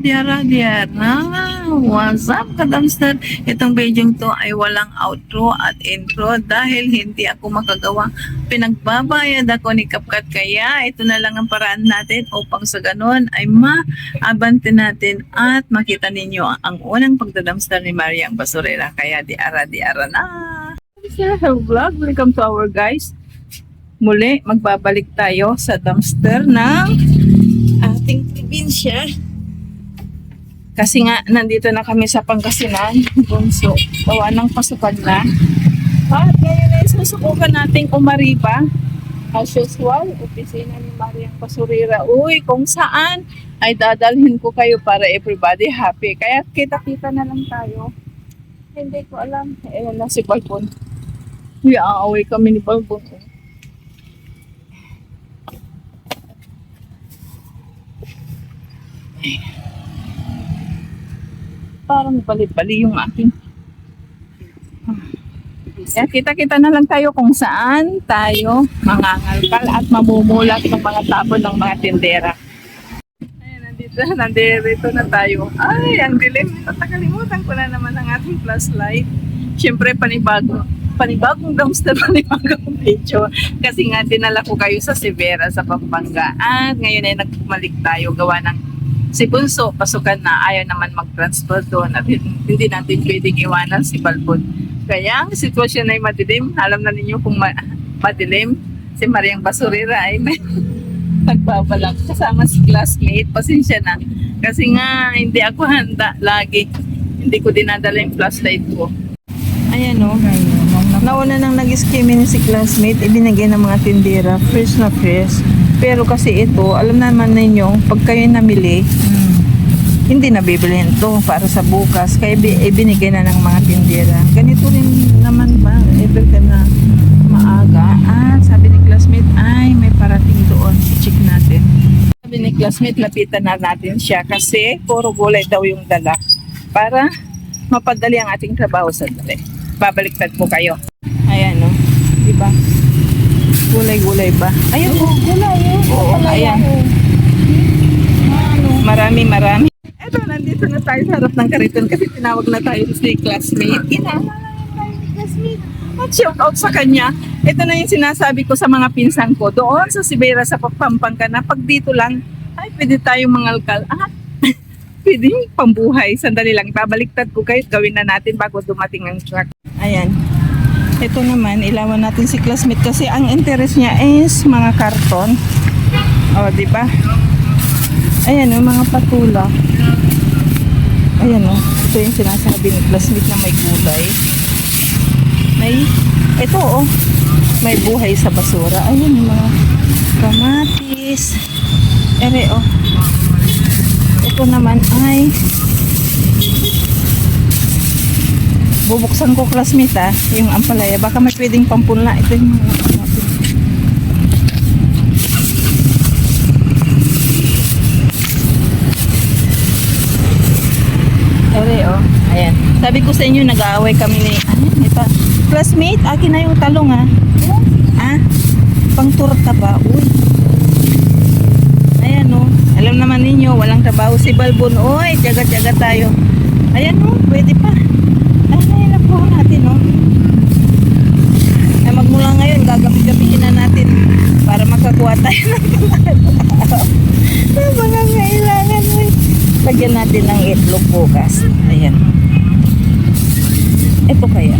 Diara, Diara, what's up ka-dumpster? Itong video to ay walang outro at intro dahil hindi ako makagawa. Pinagbabayad ako ni CapCut kaya ito na lang ang paraan natin upang sa ganun ay maabante natin at makita ninyo ang unang pagda-dumpster ni Mariang Basurera. Kaya Diara, Diara na! Hello vlog, welcome to our guys. Muli, magbabalik tayo sa dumpster ng ating probinsya. Kasi nga, nandito na kami sa Pangasinan, Bunso. Gawa ng pasukan na. At ngayon ay susubukan nating umariba. As usual, opisina ni Mariang Basurera. Uy, kung saan ay dadalhin ko kayo para everybody happy. Kaya kita-kita na lang tayo. Hindi ko alam. Ayan na si Balbon. Uy, aaway kami ni Balbon. Parang bali-bali yung aking. Kaya kita-kita na lang tayo kung saan tayo mangangalkal at mamumulat ng mga tapon ng mga tindera. Ayan, nandito na tayo. Ay, ang dilim. Nakalimutan ko na naman ang ating flashlight. Siyempre, panibagong dumpster, panibagong video. Kasi nga, dinala ko kayo sa Severa, sa Pampanga. At ngayon ay nagpumalik tayo gawa ng si Bunso, pasukan na, ayaw naman mag-transfer doon at hindi natin pwedeng iwanan si Balbon. Kaya ang sitwasyon ay madilim. Alam na ninyo kung madilim. Si Mariang Basurera ay may nagbabalak kasama si classmate. Pasensya na. Kasi nga hindi ako handa lagi. Hindi ko dinadala yung flashlight ko. Ayan o. Nauna nang nag-skimming si classmate, ibinigay ng mga tindera, fresh na fresh. Pero kasi ito, alam naman ninyo, pag kayo namili, hindi na bibilihin ito para sa bukas. Kaya ibinigay na ng mga tindera. Ganito rin naman ba, every time na maaga. Sabi ni classmate, ay may parating doon. I-check natin. Sabi ni classmate, lapitan na natin siya kasi puro gulay daw yung dala para mapadali ang ating trabaho sa dali. Babaliktad po kayo. Ayan o, diba? Gulay-gulay ba? Ayun o, gulay o. Oo, ayan. Marami. Eto, nandito na tayo sa harap ng kariton kasi tinawag na tayo si classmate. Kinala tayo ni classmate. At shout out sa kanya. Ito na yung sinasabi ko sa mga pinsan ko. Doon sa Severa, sa Pampanga na pag dito lang, ay pwede tayong mangalkal. Pwede pambuhay. Sandali lang. Babaliktad ko kayo. Gawin na natin bago dumating ang truck. Ayan. Ito naman, ilawan natin si classmate kasi ang interest niya is mga karton. O, di ba? Ayan o, mga patula. Ayan o, ito yung sinasabi ni classmate na may gulay. Ito o, may buhay sa basura. Ayan yung mga kamatis. Ere o. Ito naman ay bubuksan ko classmate yung ampalaya. Baka may pwedeng pampunla. Ito yung mga kamatis. Ere o. Ayan. Sabi ko sa inyo, nag-aaway kami ni ito. Classmate, akin na yung talong pang turta ba? Uy. Ayan o. Alam naman ninyo, walang trabaho si Balbon. Uy, tiyaga-tiyaga tayo. Ayan o, pwede pa. Ay, nakuha natin o. Ay, magmula ngayon, gagamit-gamitin na natin para makakuha tayo ng mga kailangan. Lagyan natin ng itlog bukas. Ayan. Ito kaya.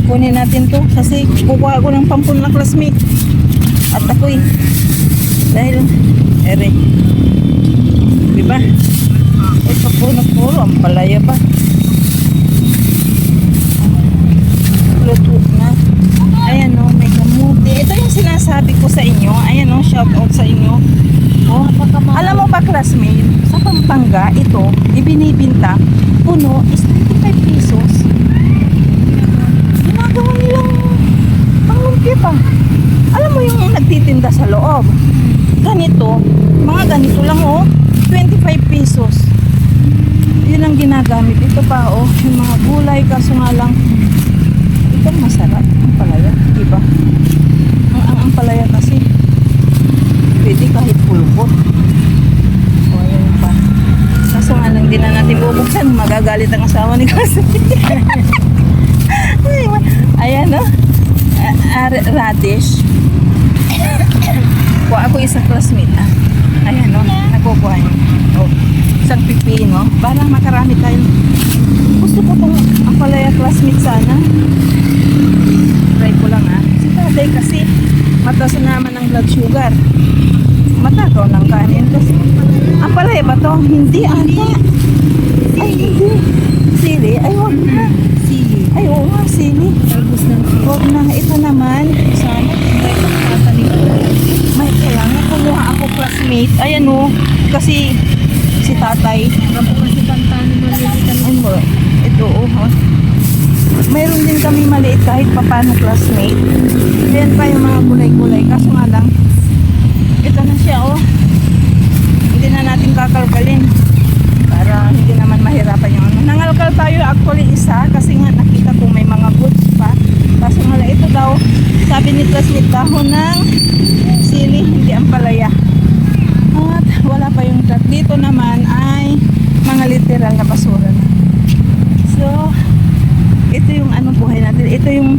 Kunin natin to kasi kukuha ko ng pampunla classmate. At ako'y dahil ere. Diba? Ito puro ang palaya pa. Luto na. Ayan o, may kamuti. Ito yung sinasabi ko sa inyo. Ayan o, shout out sa inyo. Alam mo ba classmate, sa Pampanga ito, ibinibinta puno is 25 pesos. Ginagawa nilang panglumpia pa. Alam mo yung nagtitinda sa loob, ganito, mga ganito lang 25 pesos. Yun ang ginagamit. Ito pa yung mga gulay, kaso nga lang ito masarap ang palaya, diba? Ang palaya kasi pwede kahit pulbot. minsan magagalit ang asawa ni Kasi. Ayan, no? Radish. Kuha ako isang classmate, ah. Ayan, no? Nakukuha niyo. Oh, isang pipino. Para makarami tayo. Gusto ko itong ampalaya classmate sana. Try ko lang, ah. Si tatay kasi mataas na naman ang blood sugar. Matakaw ng kanin. Kasi ampalaya ba to? Hindi, ata. Ay, hindi. Sili? Ay, wag na. Sili. Ay, oo nga, sili. Talbos ng sili. Wag na. Ito naman. Sana may pagkatanim ko. May kailangan kumuha ako classmate. Ayan o. Kasi si tatay. Ako kasi kantanin malilitan Ay mo. Ito o. Mayroon din kami maliit kahit papano classmate. Ayan pa yung mga gulay-gulay. Kaso nga lang. Ito na siya o. Hindi na natin kakalkalin. Para hindi naman mahirapan yung ano. Nangalkal tayo actually isa. Kasi nga nakita ko may mga goods pa. Kaso nga lang ito daw. Sabi ni classmate dahon ng sili, hindi ampalaya. At wala pa yung truck. Dito naman ay mga literal na basura na. So, ito yung ano buhay natin. Ito yung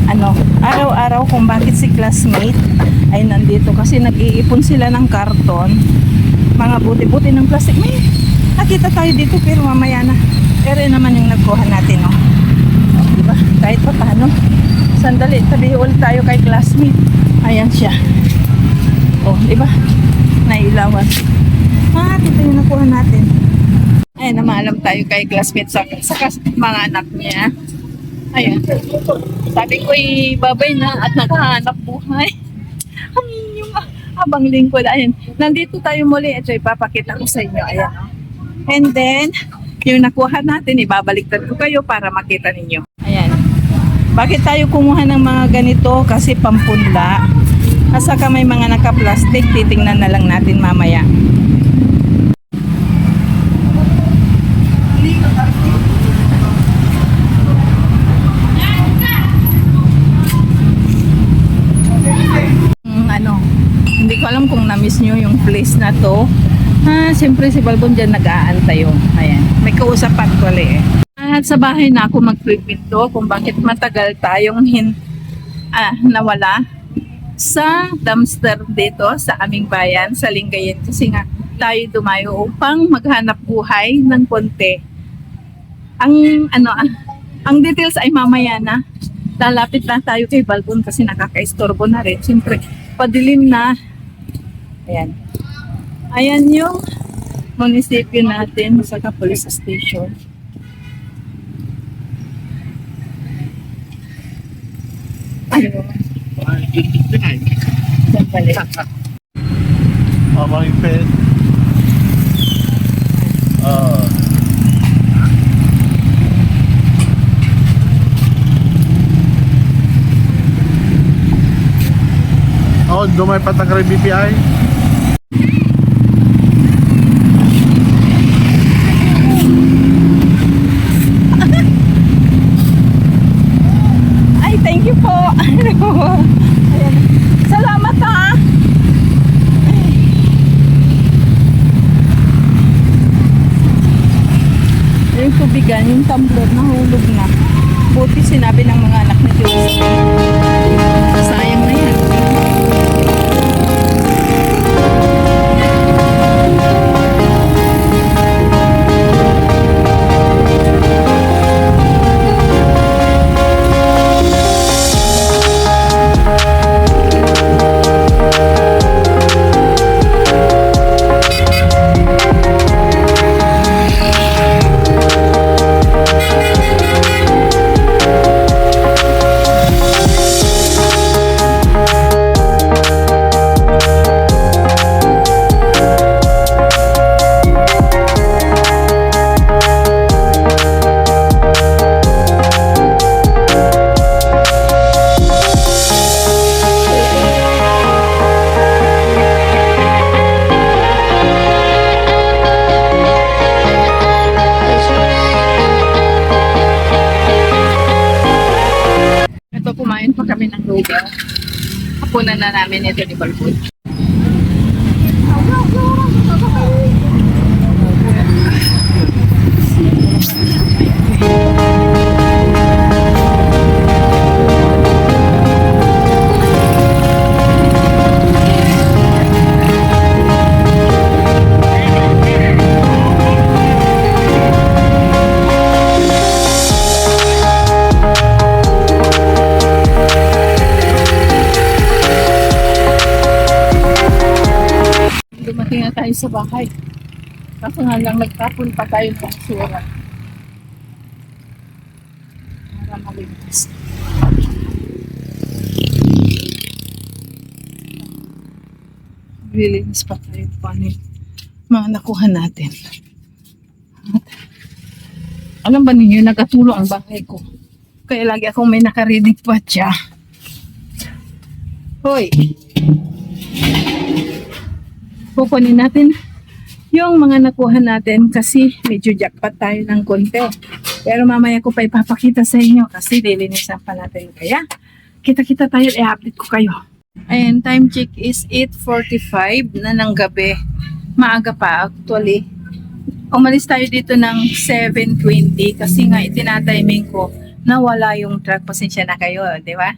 ano, araw-araw kung bakit si classmate ay nandito. Kasi nag-iipon sila ng karton. Mga buti-buti ng plastic. May nakita tayo dito pero mamaya na. Pero yun naman yung nagkuha natin, no? Diba? Kahit pa paano. Sandali, tabi ulit tayo kay classmate. Ayan siya. Oh, diba? Nailawan. Ito yung nakuha natin. Ayan, namaalam tayo kay classmate sa mga anak niya. Ayan. Sabi ko, babay na at nakahanap buhay. Yung abang lingkod. Ayan. Nandito tayo muli. Ito, ipapakita ko sa inyo. Ayan. And then, yung nakuha natin, ibabaliktad ko kayo para makita ninyo. Ayan. Bakit tayo kumuha ng mga ganito? Kasi pampunla. At saka may mga naka-plastic. Titingnan na lang natin mamaya. Hindi ko alam kung na-miss nyo yung place na to. Siyempre si Balbon dyan nag-aantay yung. Ayan. May kausap actually eh. At sa bahay na ako magpipinto kung bakit matagal tayong nawala sa dumpster dito sa aming bayan, sa Lingayen. Kasi nga tayo dumayo upang maghanap buhay ng konti. Ang details ay mamaya na. Lalapit na tayo kay Balbon kasi nakaka-istorbo na rin. Siyempre, padilim na. Ayan. Ayan yung munisipyo natin sa police station. Ayun. Diyan balik. Mama yung pet. Dumay patakari BPI. Ay, thank you po. Ayan. Salamat ha. Yung tubigan, yung tumbler, nahulog na. Buti sinabi ng mga anak ni Diyos. Sayang na yan. Kumain pa kami ng lugaw. Hapunan na namin ito ni Balbon. dumating na tayo sa bahay. Kaso nga lang nagtapon pa tayo ng basura. Para malinis. Lilinis pa tayo paano yung mga nakuha natin. At, alam ba ninyo, nagkatulong ang bahay ko. Kaya lagi akong may nakarinig pa siya. Hoy! Kukunin natin yung mga nakuha natin kasi medyo jackpot tayo ng konti. Pero mamaya ko pa ipapakita sa inyo kasi lilinisan pa natin. Kaya, kita-kita tayo, i-update ko kayo. Ayan, time check is 8:45 na ng gabi. Maaga pa actually. Umalis tayo dito ng 7:20 kasi nga itinatiming ko na wala yung truck. Pasensya na kayo, di ba?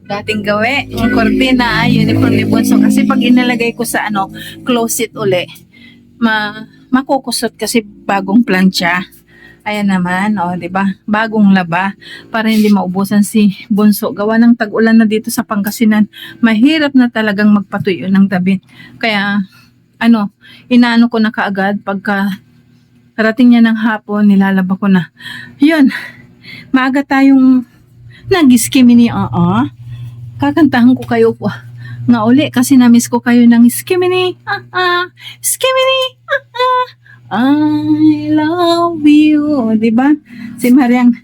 Dating gawi, yung cortina, uniform ni Bunso. Kasi pag inalagay ko sa close it uli, makukusot kasi bagong plancha. Ayan naman, di ba? Bagong laba para hindi maubusan si Bunso. Gawa ng tag-ulan na dito sa Pangasinan. Mahirap na talagang magpatuyo ng tabi. Kaya, inaano ko na kaagad pagka parating niya ng hapon, nilalaba ko na. Yun, maaga tayong nag-skimini, kakantahan ko kayo po nga uli kasi na-miss ko kayo ng skimini, skimini, I love you, diba? Si Mariang,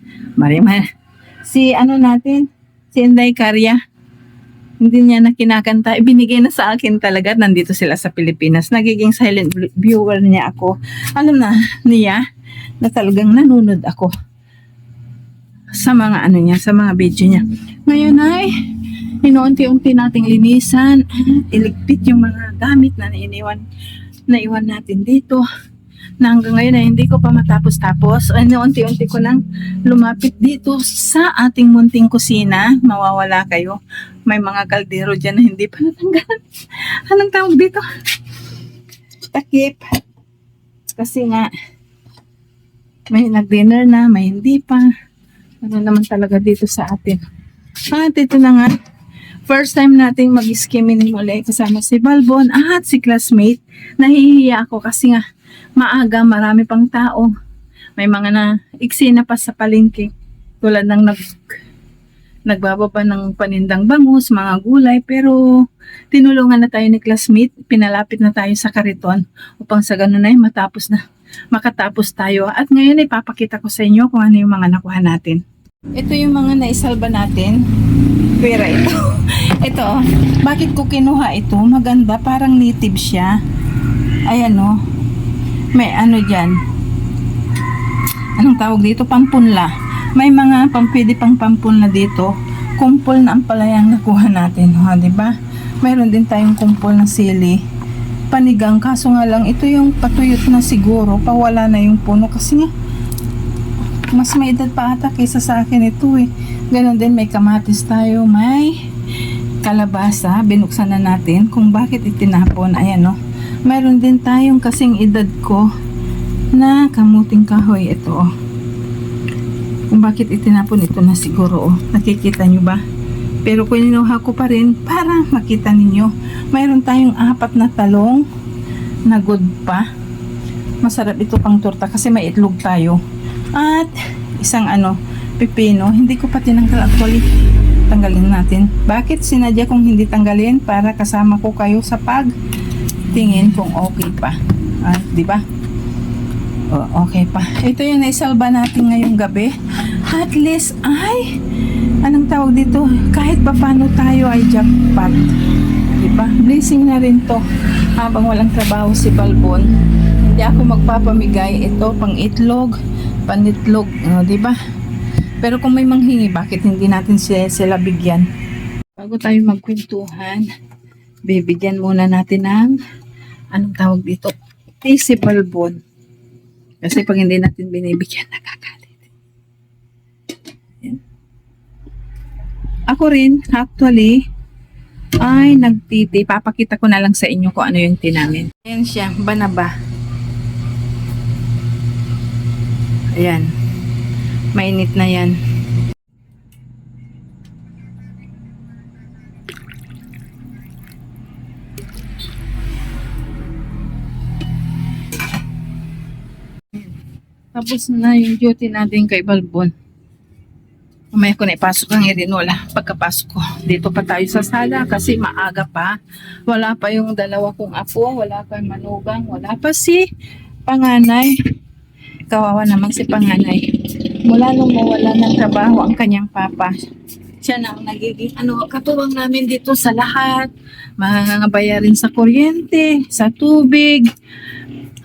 si natin, si Inday Karya, hindi niya na kinakanta, ibinigay na sa akin talaga, nandito sila sa Pilipinas, nagiging silent viewer niya ako. Alam na niya na talagang nanunod ako sa mga niya, sa mga video niya. Ngayon ay inuunti-unti nating linisan at iligpit yung mga gamit na naiwan natin dito na hanggang ngayon ay hindi ko pa matapos-tapos. Inuunti-unti ko nang lumapit dito sa ating munting kusina. Mawawala kayo. May mga kaldero dyan na hindi pa natanggalan. Anong tawag dito? Takip. Kasi nga may nag-dinner na, may hindi pa. Ano naman talaga dito sa atin. At ito na nga, first time nating mag-skimming muli kasama si Balbon at si classmate. Nahihiya ako kasi nga maaga, marami pang tao. May mga na eksena pa sa palengke. Tulad ng nagbababa ng panindang bangus, mga gulay. Pero tinulungan na tayo ni classmate. Pinalapit na tayo sa kariton upang sa ganun ay makatapos tayo. At ngayon ay papakita ko sa inyo kung ano yung mga nakuha natin. Ito yung mga naisalba natin. Pera ito. Ito, bakit ko kinuha ito? Maganda, parang native siya. Ayan may dyan. Anong tawag dito? Pampunla. May mga pwede pang pampunla dito. Kumpol na ang palayang nakuha natin. Diba? Mayroon din tayong kumpol ng sili. Panigang, kaso nga lang, ito yung patuyot na siguro. Pawala na yung puno kasi nga mas may edad pa ata kaysa sa akin ito Ganon din, may kamatis tayo, may kalabasa, binuksan na natin kung bakit itinapon. Ayan mayroon din tayong kasing edad ko na kamuting kahoy. Ito kung bakit itinapon ito na siguro nakikita nyo ba? Pero kinuha ko pa rin para makita ninyo. Mayroon tayong 4 na talong na good pa. Masarap ito pang torta kasi may itlog tayo. At isang pipino, hindi ko pa tinanggal actually. Tanggalin natin. Bakit sinadya kong hindi tanggalin? Para kasama ko kayo sa pagtingin kung okay pa. Di ba? Okay pa. Ito yung naisalba natin ngayong gabi. At least ay anong tawag dito? Kahit pa paano tayo ay jackpot. Di ba? Blessing na rin to. Habang walang trabaho si Balbon, hindi ako magpapamigay. Ito pang itlog, panitlog, di ba? Pero kung may manghingi, bakit hindi natin sila bigyan? Bago tayo magkwentuhan, bibigyan muna natin ng anong tawag dito? Si Balbon. Kasi pag hindi natin binibigyan, nakakalit. Yan. Ako rin, actually, ay nagtiti. Papakita ko na lang sa inyo kung ano yung tinamin. Ayan siya, banaba. Ayan. Mainit na yan. Tapos na yung duty natin kay Balbon. Mamaya ko na ipasok ang Irinola. Pagkapasok ko, dito pa tayo sa sala kasi maaga pa. Wala pa yung dalawa kong apo, wala pa yung manugang, wala pa si panganay. Kawawa naman si panganay. Mula nung mawala ng trabaho ang kanyang papa, siya na ang nagiging katuwang namin dito sa lahat. Mga bayarin sa kuryente, sa tubig,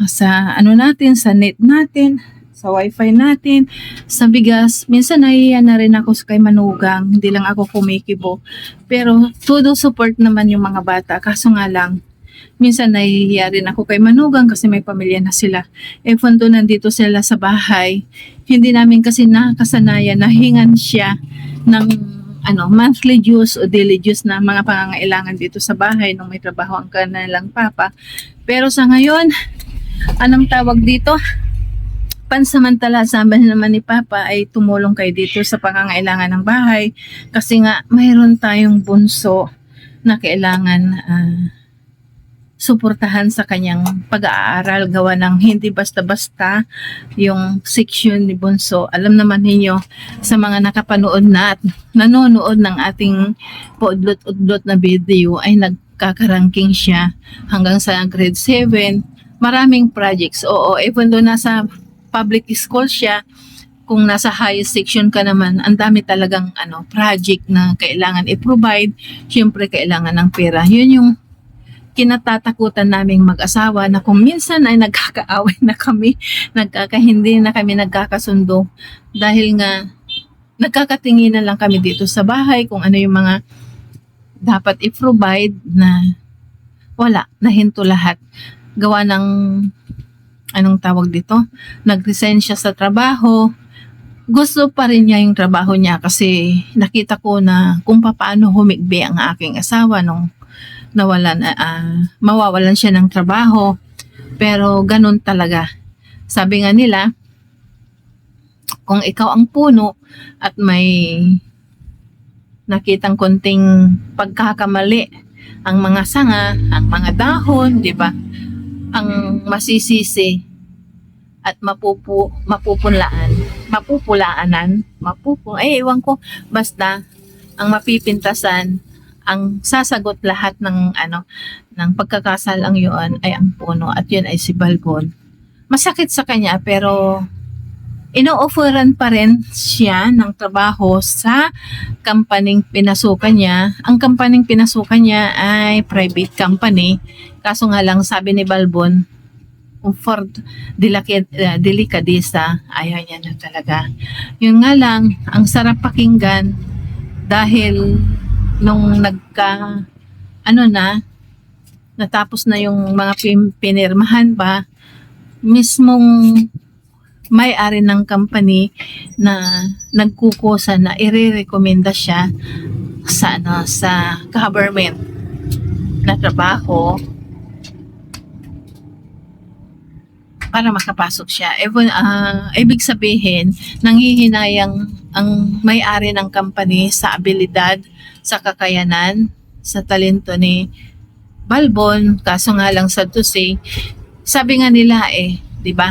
sa natin, sa net natin, sa wifi natin, sa bigas. Minsan nahiya na rin ako kay manugang, hindi lang ako kumikibo. Pero todo support naman yung mga bata. Kaso nga lang, minsan nahihiya rin ako kay manugang kasi may pamilya na sila. Fundo nandito sila sa bahay, hindi namin kasi nakasanayan na hingan siya ng monthly dues o daily dues na mga pangangailangan dito sa bahay nung may trabaho ang kanilang papa. Pero sa ngayon, anong tawag dito? Pansamantala, sabi naman ni Papa ay tumulong kayo dito sa pangangailangan ng bahay kasi nga mayroon tayong bunso na kailangan suportahan sa kanyang pag-aaral gawa ng hindi basta-basta yung section ni bunso. Alam naman ninyo sa mga nakapanood na at nanonood ng ating paudlot-udlot na video ay nagkakaranking siya hanggang sa grade 7. Maraming projects. Oo, even doon nasa public school siya, kung nasa highest section ka naman, ang dami talagang project na kailangan i-provide. Siyempre, kailangan ng pera. Yun yung kinatatakutan naming mag-asawa na kung minsan ay nagkakaaway na kami, hindi na kami nagkakasundo dahil nga nagkakatinginan lang kami dito sa bahay kung ano yung mga dapat i-provide na wala, nahinto lahat. Gawa ng tawag dito, nag-resign siya sa trabaho. Gusto pa rin niya yung trabaho niya kasi nakita ko na kung paano humigbi ang aking asawa nung mawawalan siya ng trabaho. Pero ganun talaga. Sabi nga nila, kung ikaw ang puno at may nakitang konting pagkakamali, ang mga sanga, ang mga dahon, di ba? Ang masisisi at ewan ko, basta ang mapipintasan, ang sasagot lahat ng ng pagkakasalang yun ay ang puno at yun ay si Balbon. Masakit sa kanya pero ino-offeran pa rin siya ng trabaho sa kampaning pinasukan niya. Ang kampaning pinasukan niya ay private company. Kaso nga lang sabi ni Balbon, for delikadesa, ayaw niya na talaga. Yun nga lang, ang sarap pakinggan dahil nung natapos na yung mga pinirmahan ba, mismong may-ari ng company na nagkukusa na ire-recommenda siya sa government na trabaho para makapasok siya. Ibig sabihin, nanghihinayang ang may-ari ng company sa abilidad, sa kakayanan, sa talento ni Balbon. Kaso nga lang sa to say, sabi nga nila di ba?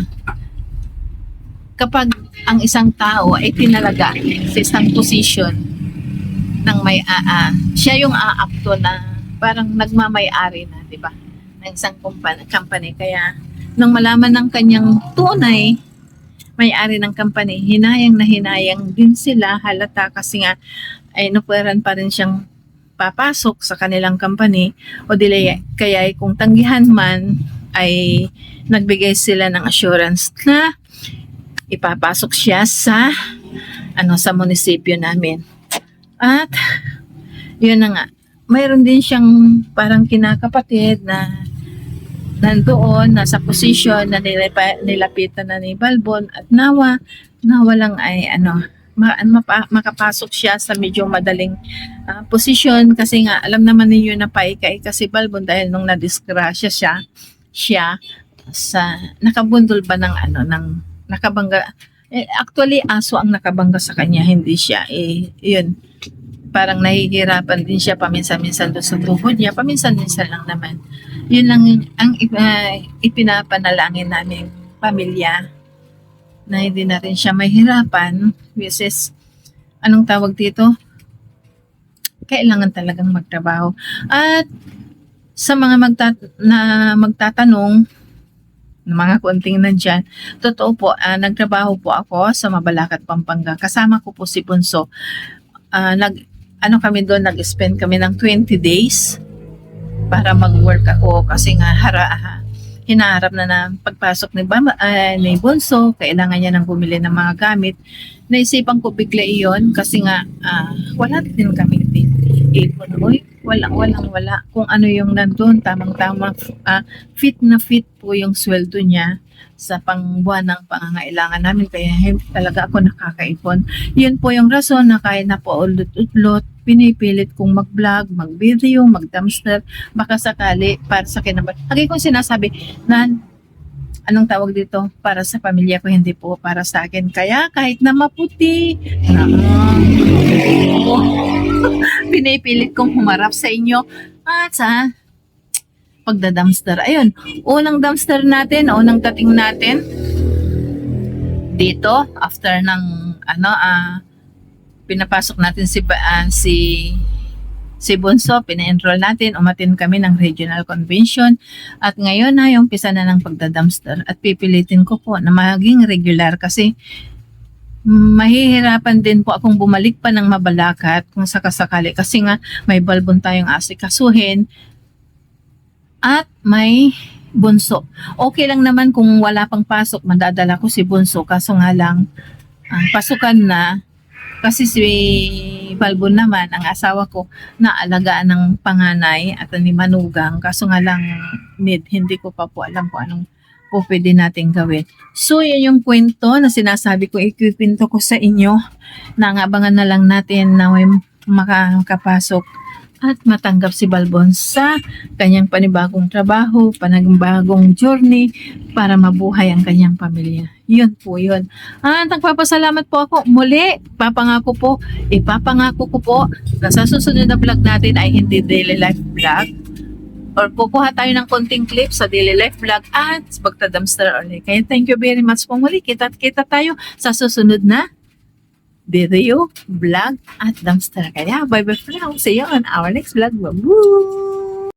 Kapag ang isang tao ay tinalaga sa isang position ng siya yung aakto na parang nagmamay-ari na, di ba? Ng isang company. Kaya nung malaman ng kanyang tunay may-ari ng company, hinayang na hinayang din sila, halata kasi nga ay inupuran pa rin siyang papasok sa kanilang company o dili kaya kung tanggihan man ay nagbigay sila ng assurance na ipapasok siya sa munisipyo namin. At yun na nga, mayroon din siyang parang kinakapatid na nandoon, nasa posisyon na nilapitan na ni Balbon at nawa lang ay makapasok siya sa medyo madaling posisyon kasi nga alam naman ninyo na paika-ika si Balbon dahil nung nadisgrasya siya sa nakabundol ba ng nakabangga. Actually, aso ang nakabangga sa kanya, hindi siya. Yun, parang nahihirapan din siya paminsan-minsan doon sa tuhod niya. Paminsan-minsan lang naman. Yun lang ang ipinapanalangin naming pamilya na hindi na rin siya mahirapan, which is, anong tawag dito? Kailangan talagang magtrabaho. At sa mga magtatanong, mga konting nandyan, totoo po, nagtrabaho po ako sa Mabalacat, Pampanga. Kasama ko po si Bunso. Kami doon, nag-spend kami ng 20 days para mag-work ako kasi nga hinaharap na pagpasok ni Bunso, kailangan niya nang bumili ng mga gamit. Naisipan ko bigla iyon kasi nga wala din kami ipon. Wala. Kung ano yung nandun, tamang-tama, fit na fit po yung sweldo niya sa pangbuwan ng pangangailangan namin. Kaya talaga ako nakakaipon. Yun po yung rason na kaya na po ulot-utlot, pinipilit kong mag-vlog, mag-video, mag-dumpster, baka sakali para sa kinabukasan. Lagi kong sinasabi na anong tawag dito, para sa pamilya ko, hindi po para sa akin. Kaya kahit na maputi, pinipilit kong humarap sa inyo at sa pagda-dumpster. Ayun, unang dumpster natin, unang dating natin dito after ng pinapasok natin si Bunso, pina-enroll natin, umatin kami ng regional convention at ngayon na yung umpisa na ng pagda-dumpster at pipilitin ko po na maging regular kasi mahihirapan din po akong bumalik pa ng Mabalacat kung sakasakali kasi nga may balbon tayong asikasuhin at may Bunso. Okay lang naman kung wala pang pasok, madadala ko si Bunso kaso nga lang pasukan na kasi si Balbon naman, ang asawa ko, naalagaan ng panganay at ni Manugang. Kaso nga lang, hindi ko pa po alam kung anong po pwede natin gawin. So, yan yung kwento na sinasabi ko, ikikwento ko sa inyo. Nangabangan na lang natin na may makakapasok at matanggap si Balbon sa kanyang panibagong trabaho, panibagong journey para mabuhay ang kanyang pamilya. Yun po yun. At nagpapasalamat po ako muli. Ipapangako ko po na sa susunod na vlog natin ay hindi daily life vlog or kukuha tayo ng konting clip sa daily life vlog at pagta-dumpster ulit. Kaya thank you very much po muli. Kita tayo sa susunod na video, vlog at dumpster. Kaya bye bye for now. See you on our next vlog. Bye-bye!